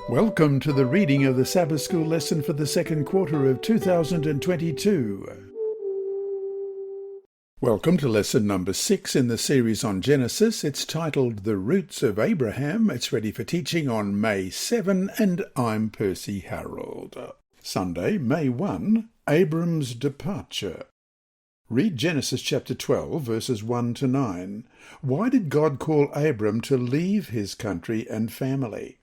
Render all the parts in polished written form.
Welcome to the reading of the Sabbath School lesson for the second quarter of 2022. Welcome to lesson number 6 in the series on Genesis. It's titled The Roots of Abraham. It's ready for teaching on May 7, and I'm Percy Harrold. Sunday, May 1, Abram's departure. Read Genesis chapter 12, verses 1 to 9. Why did God call Abram to leave his country and family?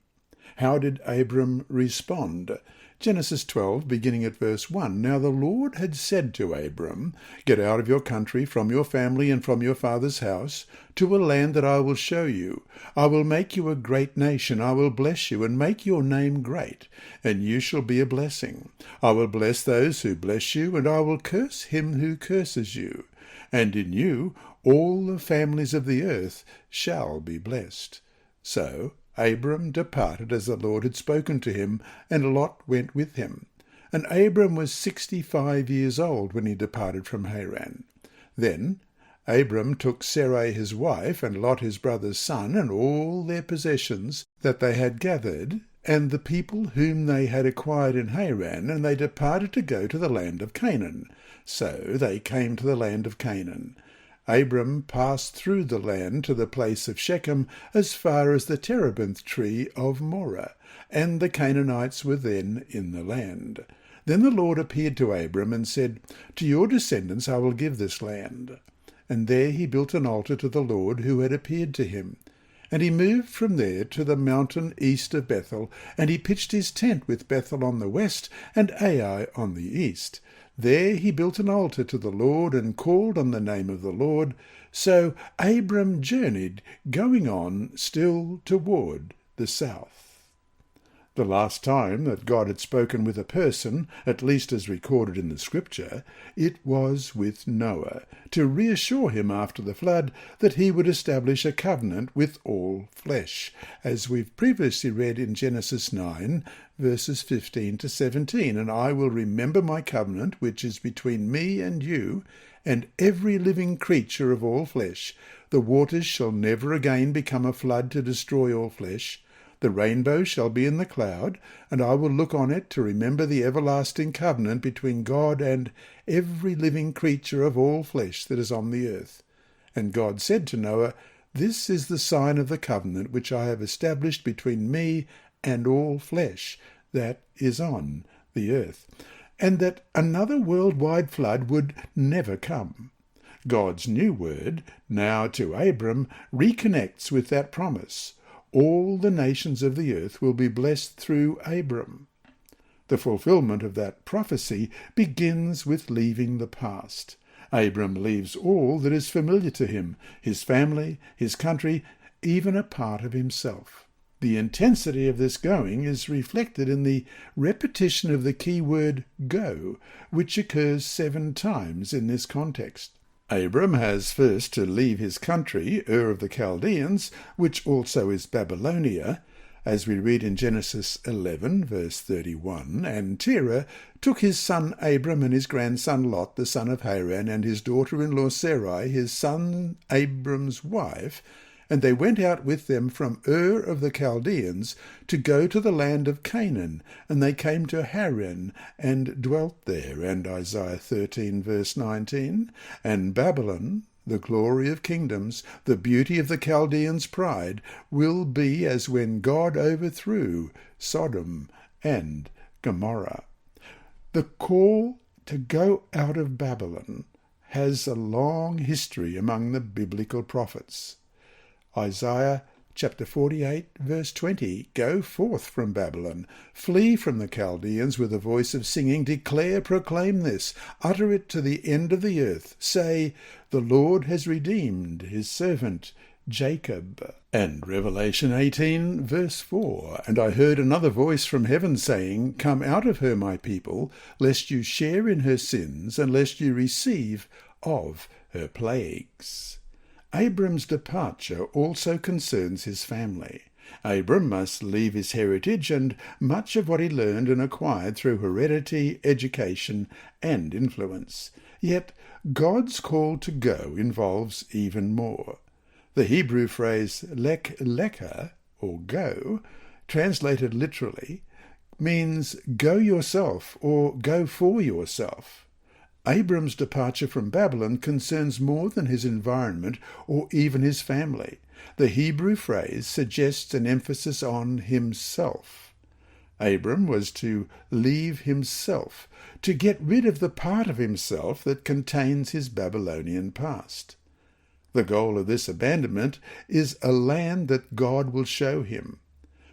How did Abram respond? Genesis 12, beginning at verse 1. Now the Lord had said to Abram, Get out of your country, from your family, and from your father's house, to a land that I will show you. I will make you a great nation. I will bless you, and make your name great, and you shall be a blessing. I will bless those who bless you, and I will curse him who curses you. And in you all the families of the earth shall be blessed. So Abram departed as the Lord had spoken to him, and Lot went with him. And Abram was 65 years old when he departed from Haran. Then Abram took Sarai his wife, and Lot his brother's son, and all their possessions that they had gathered, and the people whom they had acquired in Haran, and they departed to go to the land of Canaan. So they came to the land of Canaan. Abram passed through the land to the place of Shechem as far as the terebinth tree of Moriah, and the Canaanites were then in the land. Then the Lord appeared to Abram and said, To your descendants I will give this land. And there he built an altar to the Lord who had appeared to him. And he moved from there to the mountain east of Bethel, and he pitched his tent with Bethel on the west and Ai on the east. There he built an altar to the Lord and called on the name of the Lord. So Abram journeyed, going on still toward the south. The last time that God had spoken with a person, at least as recorded in the Scripture, it was with Noah, to reassure him after the flood that he would establish a covenant with all flesh, as we've previously read in Genesis 9, verses 15 to 17. And I will remember my covenant, which is between me and you, and every living creature of all flesh. The waters shall never again become a flood to destroy all flesh. The rainbow shall be in the cloud, and I will look on it to remember the everlasting covenant between God and every living creature of all flesh that is on the earth. And God said to Noah, This is the sign of the covenant which I have established between me and all flesh that is on the earth, and that another worldwide flood would never come. God's new word, now to Abram, reconnects with that promise. All the nations of the earth will be blessed through Abram. The fulfillment of that prophecy begins with leaving the past. Abram leaves all that is familiar to him, his family, his country, even a part of himself. The intensity of this going is reflected in the repetition of the key word go, which occurs 7 times in this context. Abram has first to leave his country, Ur of the Chaldeans, which also is Babylonia, as we read in Genesis 11, verse 31, and Terah took his son Abram and his grandson Lot, the son of Haran, and his daughter-in-law Sarai, his son Abram's wife, and they went out with them from Ur of the Chaldeans to go to the land of Canaan, and they came to Haran and dwelt there. And Isaiah 13, verse 19, And Babylon, the glory of kingdoms, the beauty of the Chaldeans' pride, will be as when God overthrew Sodom and Gomorrah. The call to go out of Babylon has a long history among the biblical prophets. Isaiah chapter 48, verse 20, Go forth from Babylon, flee from the Chaldeans with a voice of singing, declare, proclaim this, utter it to the end of the earth. Say, the Lord has redeemed his servant Jacob. And Revelation 18, verse 4, And I heard another voice from heaven saying, Come out of her, my people, lest you share in her sins, and lest you receive of her plagues. Abram's departure also concerns his family. Abram must leave his heritage and much of what he learned and acquired through heredity, education, and influence. Yet God's call to go involves even more. The Hebrew phrase lek lecha, or go, translated literally, means go yourself or go for yourself. Abram's departure from Babylon concerns more than his environment or even his family. The Hebrew phrase suggests an emphasis on himself. Abram was to leave himself, to get rid of the part of himself that contains his Babylonian past. The goal of this abandonment is a land that God will show him.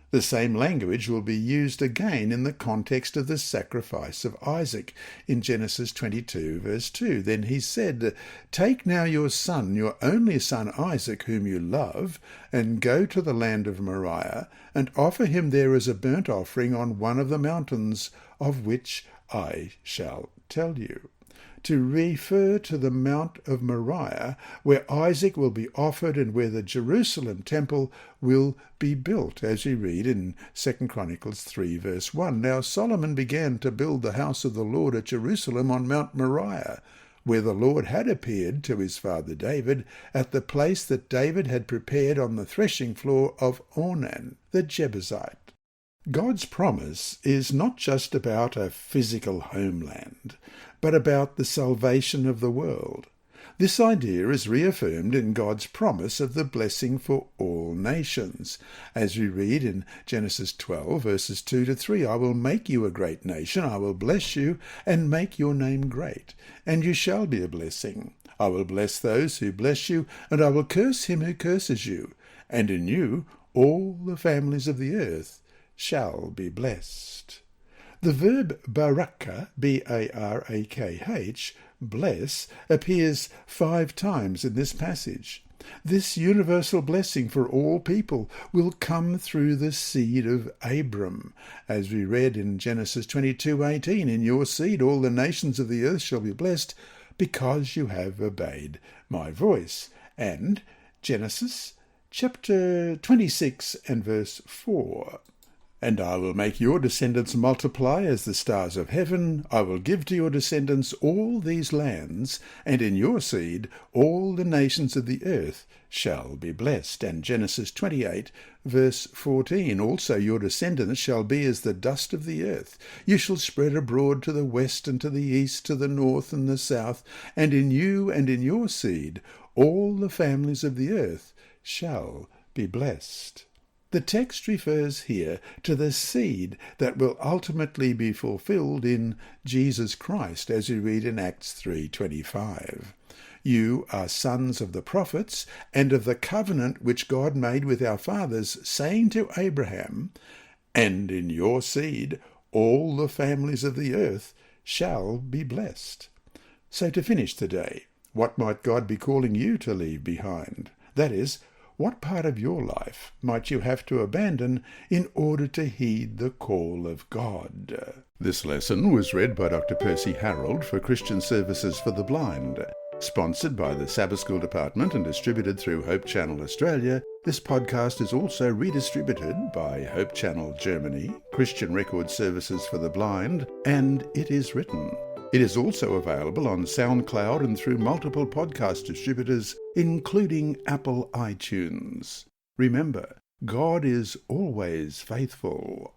The same language will be used again in the context of the sacrifice of Isaac in Genesis 22, verse 2. Then he said, "Take now your son, your only son Isaac, whom you love, and go to the land of Moriah, and offer him there as a burnt offering on one of the mountains of which I shall tell you." To refer to the Mount of Moriah, where Isaac will be offered and where the Jerusalem temple will be built, as we read in 2 Chronicles 3, verse 1. Now Solomon began to build the house of the Lord at Jerusalem on Mount Moriah, where the Lord had appeared to his father David, at the place that David had prepared on the threshing floor of Ornan the Jebusite. God's promise is not just about a physical homeland, but about the salvation of the world. This idea is reaffirmed in God's promise of the blessing for all nations, as we read in Genesis 12, verses 2 to 3. "I will make you a great nation, I will bless you, and make your name great, and you shall be a blessing. I will bless those who bless you, and I will curse him who curses you, and in you all the families of the earth shall be blessed." The verb baraka, B-A-R-A-K-H, bless, appears 5 times in this passage. This universal blessing for all people will come through the seed of Abram, as we read in Genesis 22:18, "In your seed all the nations of the earth shall be blessed, because you have obeyed my voice." And Genesis chapter 26 and verse 4. "And I will make your descendants multiply as the stars of heaven. I will give to your descendants all these lands, and in your seed all the nations of the earth shall be blessed." And Genesis 28, verse 14, "Also your descendants shall be as the dust of the earth. You shall spread abroad to the west and to the east, to the north and the south, and in you and in your seed all the families of the earth shall be blessed." The text refers here to the seed that will ultimately be fulfilled in Jesus Christ, as we read in Acts 3:25. "You are sons of the prophets and of the covenant which God made with our fathers, saying to Abraham, 'And in your seed all the families of the earth shall be blessed.'" So to finish today, what might God be calling you to leave behind? That is, what part of your life might you have to abandon in order to heed the call of God? This lesson was read by Dr. Percy Harrold for Christian Services for the Blind. Sponsored by the Sabbath School Department and distributed through Hope Channel Australia, this podcast is also redistributed by Hope Channel Germany, Christian Record Services for the Blind, and It Is Written. It is also available on SoundCloud and through multiple podcast distributors, including Apple iTunes. Remember, God is always faithful.